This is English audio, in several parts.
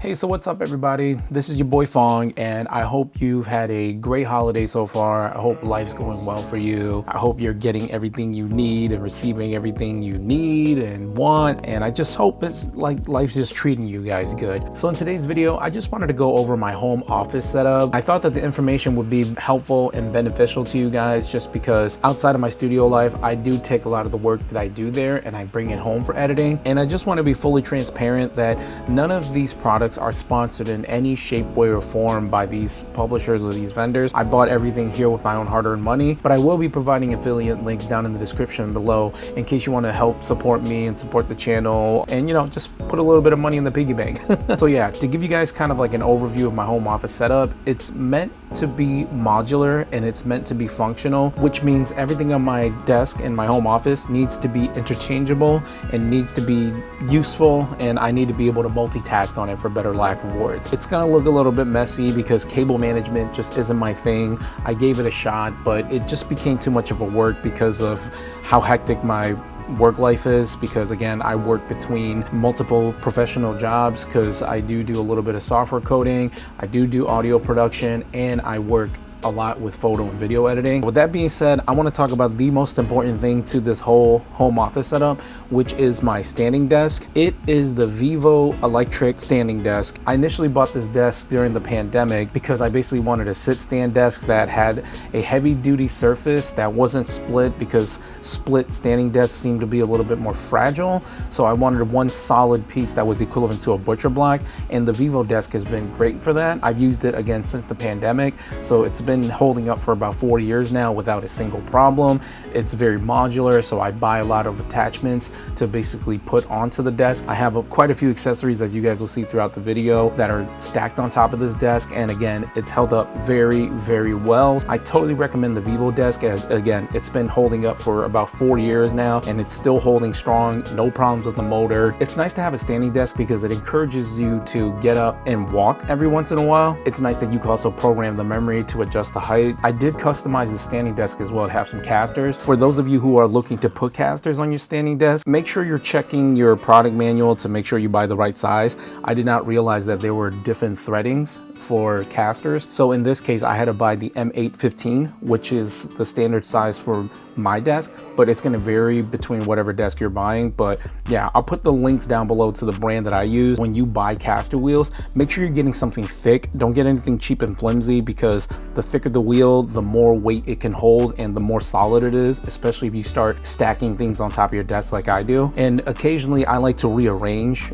Hey, so what's up everybody? This is your boy Fong, and I hope you've had a great holiday so far. I hope life's going well for you. I hope you're getting everything you need and receiving everything you need and want. And I just hope it's like life's just treating you guys good. So in today's video, I just wanted to go over my home office setup. I thought that the information would be helpful and beneficial to you guys just because outside of my studio life, I do take a lot of the work that I do there and I bring it home for editing. And I just want to be fully transparent that none of these products are sponsored in any shape, way, or form by these publishers or these vendors. I bought everything here with my own hard-earned money, but I will be providing affiliate links down in the description below in case you want to help support me and support the channel and, you know, just put a little bit of money in the piggy bank. So yeah, to give you guys kind of like an overview of my home office setup, it's meant to be modular and it's meant to be functional, which means everything on my desk in my home office needs to be interchangeable and needs to be useful, and I need to be able to multitask on it for better lack of words. It's gonna look a little bit messy because cable management just isn't my thing. I gave it a shot, but it just became too much of a work because of how hectic my work life is, because again, I work between multiple professional jobs because I do a little bit of software coding, I do audio production, and I work a lot with photo and video editing. With that being said, I want to talk about the most important thing to this whole home office setup, which is my standing desk. It is the Vivo electric standing desk. I initially bought this desk during the pandemic because I basically wanted a sit stand desk that had a heavy duty surface that wasn't split, because split standing desks seem to be a little bit more fragile. So I wanted one solid piece that was equivalent to a butcher block, and the Vivo desk has been great for that. I've used it again since the pandemic, so it's been holding up for about 4 years now without a single problem. It's very modular, so I buy a lot of attachments to basically put onto the desk. I have quite a few accessories, as you guys will see throughout the video, that are stacked on top of this desk, and again, it's held up very, very well. I totally recommend the Vivo desk, as again, it's been holding up for about 4 years now and it's still holding strong, no problems with the motor. It's nice to have a standing desk because it encourages you to get up and walk every once in a while. It's nice that you can also program the memory to adjust the height. I did customize the standing desk as well to have some casters. For those of you who are looking to put casters on your standing desk, make sure you're checking your product manual to make sure you buy the right size. I did not realize that there were different threadings for casters. So in this case, I had to buy the M815, which is the standard size for my desk, but it's going to vary between whatever desk you're buying. But yeah, I'll put the links down below to the brand that I use. When you buy caster wheels, make sure you're getting something thick. Don't get anything cheap and flimsy, because the thicker the wheel, the more weight it can hold and the more solid it is, especially if you start stacking things on top of your desk like I do. And occasionally I like to rearrange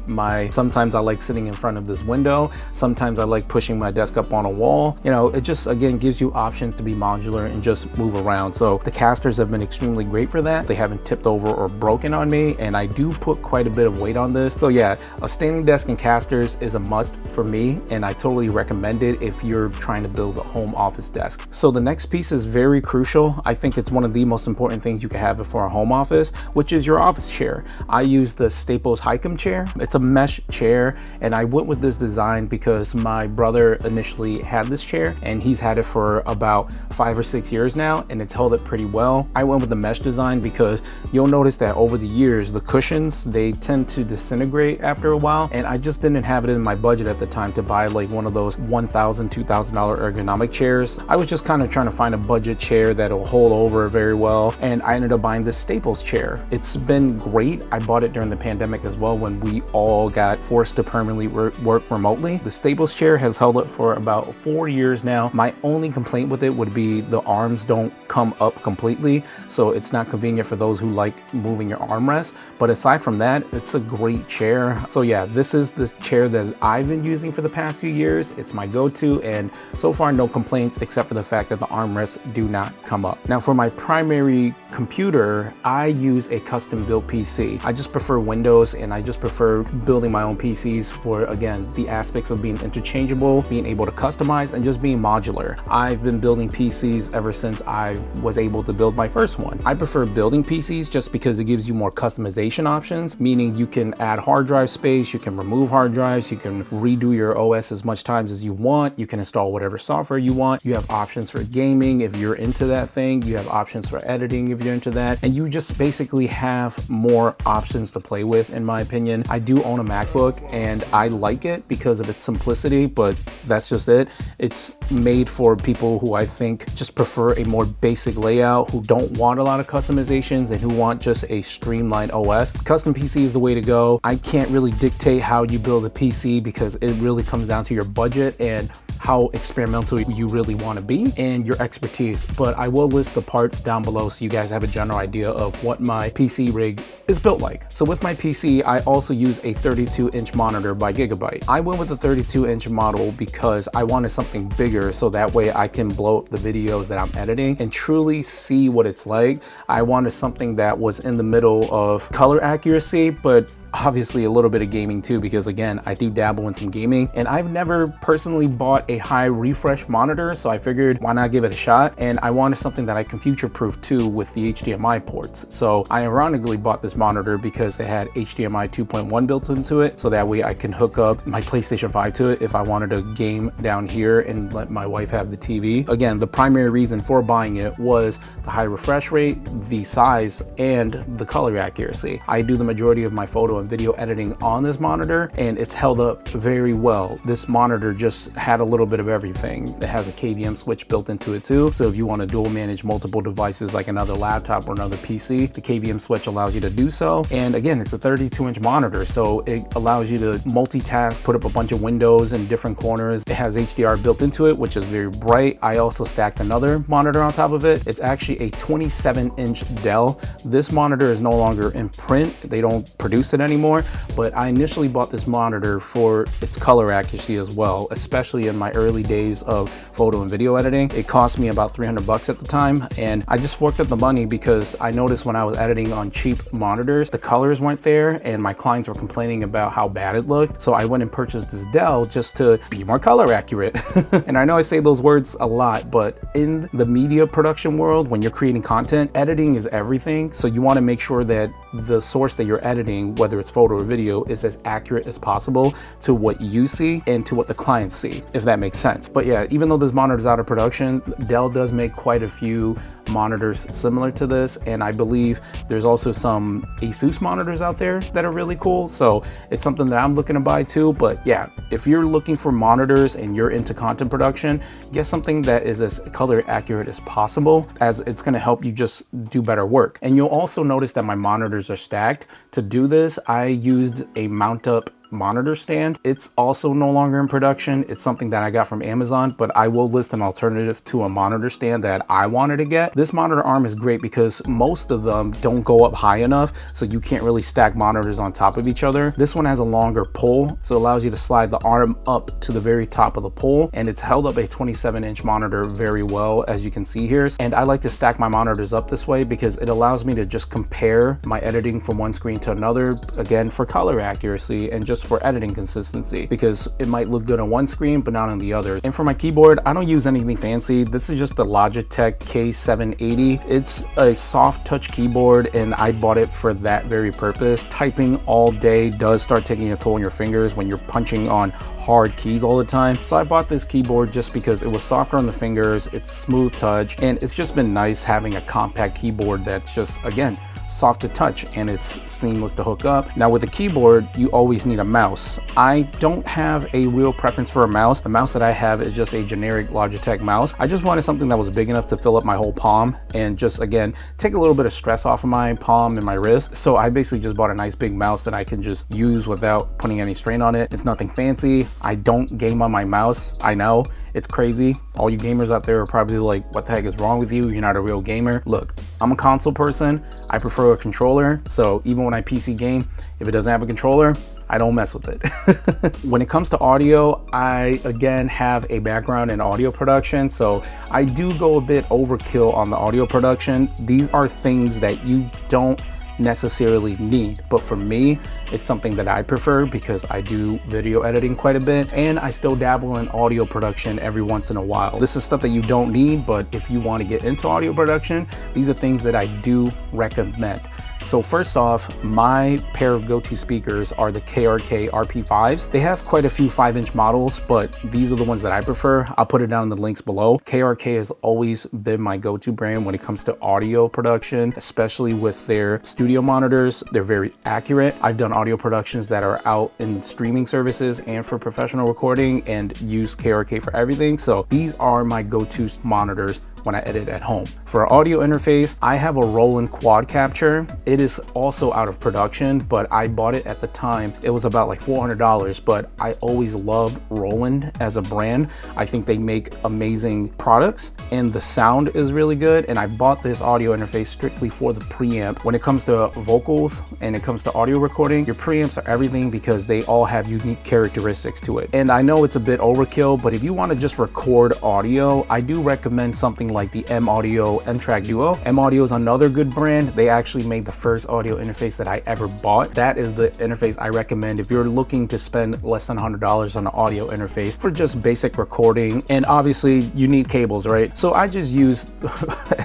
sometimes I like sitting in front of this window, sometimes I like pushing my desk up on a wall. You know, it just again gives you options to be modular and just move around. So the casters have been extremely great for that. They haven't tipped over or broken on me, and I do put quite a bit of weight on this. So yeah, a standing desk and casters is a must for me, and I totally recommend it if you're trying to build a home office desk. So the next piece is very crucial. I think it's one of the most important things you can have for a home office, which is your office chair. I use the Staples Hikem chair. It's a mesh chair, and I went with this design because my brother initially had this chair and he's had it for about 5 or 6 years now, and it's held it pretty well. I went with the mesh design because you'll notice that over the years, the cushions, they tend to disintegrate after a while, and I just didn't have it in my budget at the time to buy like one of those $1,000, $2,000 ergonomic chairs. I was just kind of trying to find a budget chair that'll hold over very well, and I ended up buying this Staples chair. It's been great. I bought it during the pandemic as well, when we all got forced to permanently work remotely. The Staples chair has held up for about 4 years now. My only complaint with it would be the arms don't come up completely, so it's not convenient for those who like moving your armrest. But aside from that, it's a great chair. So yeah, this is the chair that I've been using for the past few years. It's my go-to, and so far no complaints except for the fact that the armrests do not come up. Now for my primary computer, I use a custom built PC. I just prefer Windows, and I just prefer building my own PCs for, again, the aspects of being interchangeable, being able to customize, and just being modular. I've been building PCs ever since I was able to build my first first one. I prefer building PCs just because it gives you more customization options, meaning you can add hard drive space, you can remove hard drives, you can redo your OS as much times as you want, you can install whatever software you want, you have options for gaming if you're into that thing, you have options for editing if you're into that, and you just basically have more options to play with, in my opinion. I do own a MacBook and I like it because of its simplicity, but that's just it. It's made for people who I think just prefer a more basic layout, who don't want a lot of customizations and who want just a streamlined OS. Custom PC is the way to go. I can't really dictate how you build a PC because it really comes down to your budget and how experimental you really want to be and your expertise. But I will list the parts down below so you guys have a general idea of what my PC rig is built like. So with my PC, I also use a 32-inch monitor by Gigabyte. I went with the 32-inch model because I wanted something bigger so that way I can blow up the videos that I'm editing and truly see what it's like. I wanted something that was in the middle of color accuracy, but obviously a little bit of gaming too, because again, I do dabble in some gaming and I've never personally bought a high refresh monitor, so I figured why not give it a shot. And I wanted something that I can future-proof too with the HDMI ports. So I ironically bought this monitor because it had HDMI 2.1 built into it, so that way I can hook up my PlayStation 5 to it if I wanted to game down here and let my wife have the TV. Again, the primary reason for buying it was the high refresh rate, the size, and the color accuracy. I do the majority of my photo and video editing on this monitor and it's held up very well. This monitor just had a little bit of everything. It has a KVM switch built into it too, so if you want to dual manage multiple devices like another laptop or another PC, the KVM switch allows you to do so. And again, it's a 32-inch monitor, so it allows you to multitask, put up a bunch of windows in different corners. It has HDR built into it, which is very bright. I also stacked another monitor on top of it. It's actually a 27-inch Dell. This monitor is no longer in print. They don't produce it anymore, but I initially bought this monitor for its color accuracy as well, especially in my early days of photo and video editing. It cost me about 300 bucks at the time, and I just forked up the money because I noticed when I was editing on cheap monitors, the colors weren't there and my clients were complaining about how bad it looked. So I went and purchased this Dell just to be more color accurate. And I know I say those words a lot, but in the media production world, when you're creating content, editing is everything. So you want to make sure that the source that you're editing, whether it's photo or video, is as accurate as possible to what you see and to what the clients see, if that makes sense. But yeah, even though this monitor is out of production, Dell does make quite a few monitors similar to this, and I believe there's also some Asus monitors out there that are really cool, so it's something that I'm looking to buy too. But yeah, if you're looking for monitors and you're into content production, get something that is as color accurate as possible, as it's going to help you just do better work. And you'll also notice that my monitors are stacked. To do this, I used a mount up monitor stand. It's also no longer in production. It's something that I got from Amazon, but I will list an alternative to a monitor stand that I wanted to get. This monitor arm is great because most of them don't go up high enough, so you can't really stack monitors on top of each other. This one has a longer pull, so it allows you to slide the arm up to the very top of the pole, and it's held up a 27-inch monitor very well, as you can see here. And I like to stack my monitors up this way because it allows me to just compare my editing from one screen to another, again, for color accuracy and just for editing consistency, because it might look good on one screen but not on the other. And for my keyboard, I don't use anything fancy. This is just the Logitech K780. It's a soft touch keyboard and I bought it for that very purpose. Typing all day does start taking a toll on your fingers when you're punching on hard keys all the time. So I bought this keyboard just because it was softer on the fingers, it's smooth touch, and it's just been nice having a compact keyboard that's just, again, soft to touch and it's seamless to hook up. Now with a keyboard, you always need a mouse. I don't have a real preference for a mouse. The mouse that I have is just a generic Logitech mouse. I just wanted something that was big enough to fill up my whole palm and just, again, take a little bit of stress off of my palm and my wrist. So I basically just bought a nice big mouse that I can just use without putting any strain on it. It's nothing fancy. I don't game on my mouse. I know it's crazy. All you gamers out there are probably like, what the heck is wrong with you? You're not a real gamer. Look, I'm a console person. I prefer a controller. So even when I PC game, if it doesn't have a controller, I don't mess with it. When it comes to audio, I again have a background in audio production, so I do go a bit overkill on the audio production. These are things that you don't necessarily need, but for me, it's something that I prefer because I do video editing quite a bit and I still dabble in audio production every once in a while. This is stuff that you don't need, but if you want to get into audio production, these are things that I do recommend. So first off, my pair of go-to speakers are the KRK RP5s. They have quite a few 5-inch models, but these are the ones that I prefer. I'll put it down in the links below. KRK has always been my go-to brand when it comes to audio production, especially with their studio monitors. They're very accurate. I've done audio productions that are out in streaming services and for professional recording and use KRK for everything. So these are my go-to monitors when I edit at home. For audio interface, I have a Roland Quad Capture. It is also out of production, but I bought it at the time. It was about like $400, but I always loved Roland as a brand. I think they make amazing products and the sound is really good. And I bought this audio interface strictly for the preamp. When it comes to vocals and it comes to audio recording, your preamps are everything because they all have unique characteristics to it. And I know it's a bit overkill, but if you want to just record audio, I do recommend something like the M Audio M-Track Duo. M Audio is another good brand. They actually made the first audio interface that I ever bought. That is the interface I recommend if you're looking to spend less than $100 on an audio interface for just basic recording. And obviously you need cables, right? So I just use,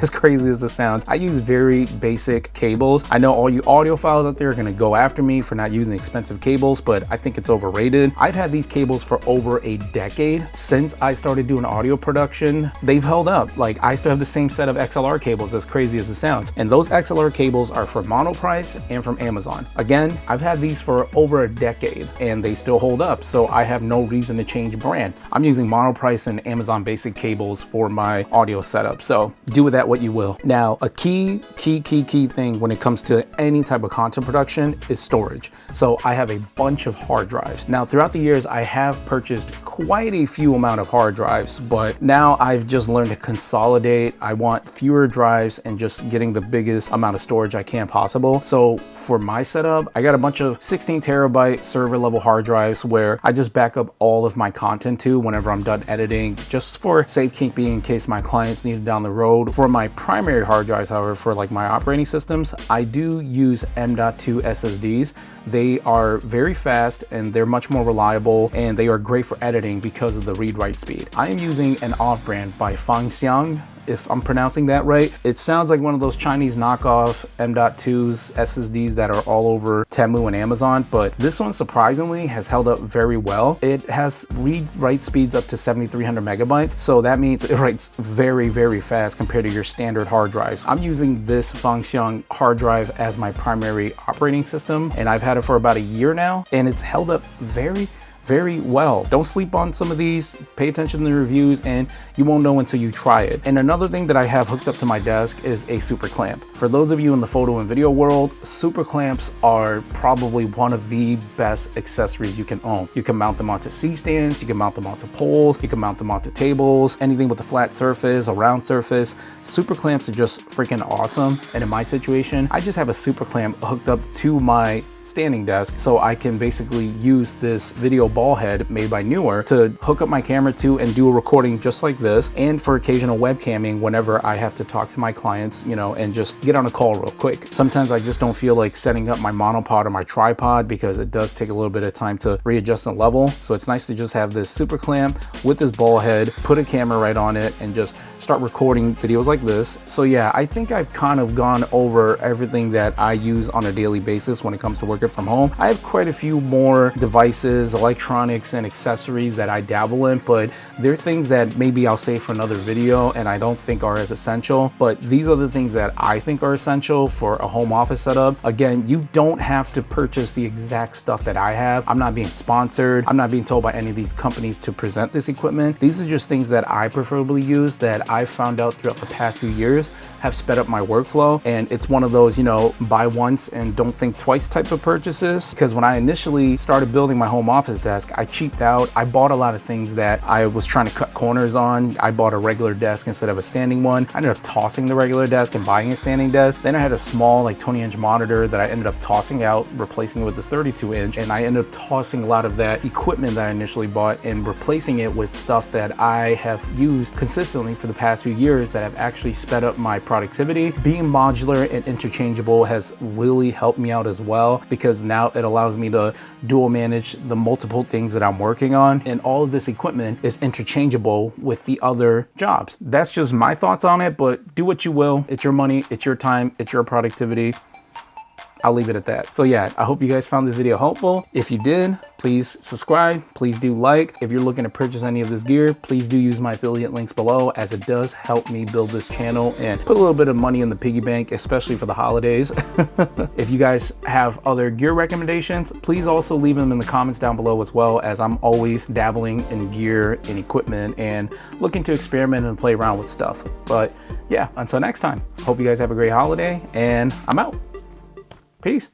as crazy as it sounds, I use very basic cables. I know all you audiophiles out there are gonna go after me for not using expensive cables, but I think it's overrated. I've had these cables for over a decade. Since I started doing audio production, they've held up. Like, I still have the same set of XLR cables, as crazy as it sounds. And those XLR cables are from Monoprice and from Amazon. Again, I've had these for over a decade and they still hold up. So I have no reason to change brand. I'm using Monoprice and Amazon basic cables for my audio setup. So do with that what you will. Now, a key thing when it comes to any type of content production is storage. So I have a bunch of hard drives. Now, throughout the years, I have purchased quite a few amount of hard drives, but now I've just learned to consolidate. I want fewer drives and just getting the biggest amount of storage I can possible. So for my setup, I got a bunch of 16 terabyte server level hard drives where I just back up all of my content to whenever I'm done editing, just for safekeeping in case my clients need it down the road. For my primary hard drives, however, for like my operating systems, I do use M.2 SSDs. They are very fast and they're much more reliable and they are great for editing because of the read-write speed. I am using an off-brand by Fangxiang, if I'm pronouncing that right. It sounds like one of those Chinese knockoff M.2's SSDs that are all over Temu and Amazon, but this one surprisingly has held up very well. It has read-write speeds up to 7,300 megabytes, so that means it writes very, very fast compared to your standard hard drives. I'm using this Fangxiang hard drive as my primary operating system, and I've had it for about a year now, and it's held up very well. Don't sleep on some of these. Pay attention to the reviews and you won't know until you try it. And another thing that I have hooked up to my desk is a super clamp. For those of you in the photo and video world, super clamps are probably one of the best accessories you can own. You can mount them onto C-stands, you can mount them onto poles, you can mount them onto tables, anything with a flat surface, a round surface. Super clamps are just freaking awesome. And in my situation, I just have a super clamp hooked up to my standing desk, so I can basically use this video ball head made by Neewer to hook up my camera to and do a recording just like this, and for occasional webcamming whenever I have to talk to my clients, you know, and just get on a call real quick. Sometimes I just don't feel like setting up my monopod or my tripod because it does take a little bit of time to readjust the level. So it's nice to just have this super clamp with this ball head, put a camera right on it, and just start recording videos like this. So yeah, I think I've kind of gone over everything that I use on a daily basis when it comes to working from home. I have quite a few more devices, electronics, and accessories that I dabble in, but they're things that maybe I'll save for another video and I don't think are as essential. But these are the things that I think are essential for a home office setup. Again, you don't have to purchase the exact stuff that I have. I'm not being sponsored. I'm not being told by any of these companies to present this equipment. These are just things that I preferably use that I've found out throughout the past few years have sped up my workflow. And it's one of those, you know, buy once and don't think twice type of purchases, because when I initially started building my home office desk, I cheaped out. I bought a lot of things that I was trying to cut corners on. I bought a regular desk instead of a standing one. I ended up tossing the regular desk and buying a standing desk. Then I had a small like 20-inch monitor that I ended up tossing out, replacing it with this 32-inch, and I ended up tossing a lot of that equipment that I initially bought and replacing it with stuff that I have used consistently for the past few years that have actually sped up my productivity. Being modular and interchangeable has really helped me out as well, because now it allows me to dual manage the multiple things that I'm working on, and all of this equipment is interchangeable with the other jobs. That's just my thoughts on it, but do what you will. It's your money, it's your time, it's your productivity. I'll leave it at that. So yeah, I hope you guys found this video helpful. If you did, please subscribe, please do like. If you're looking to purchase any of this gear, please do use my affiliate links below, as it does help me build this channel and put a little bit of money in the piggy bank, especially for the holidays. If you guys have other gear recommendations, please also leave them in the comments down below as well, as I'm always dabbling in gear and equipment and looking to experiment and play around with stuff. But yeah, until next time, hope you guys have a great holiday, and I'm out. Peace.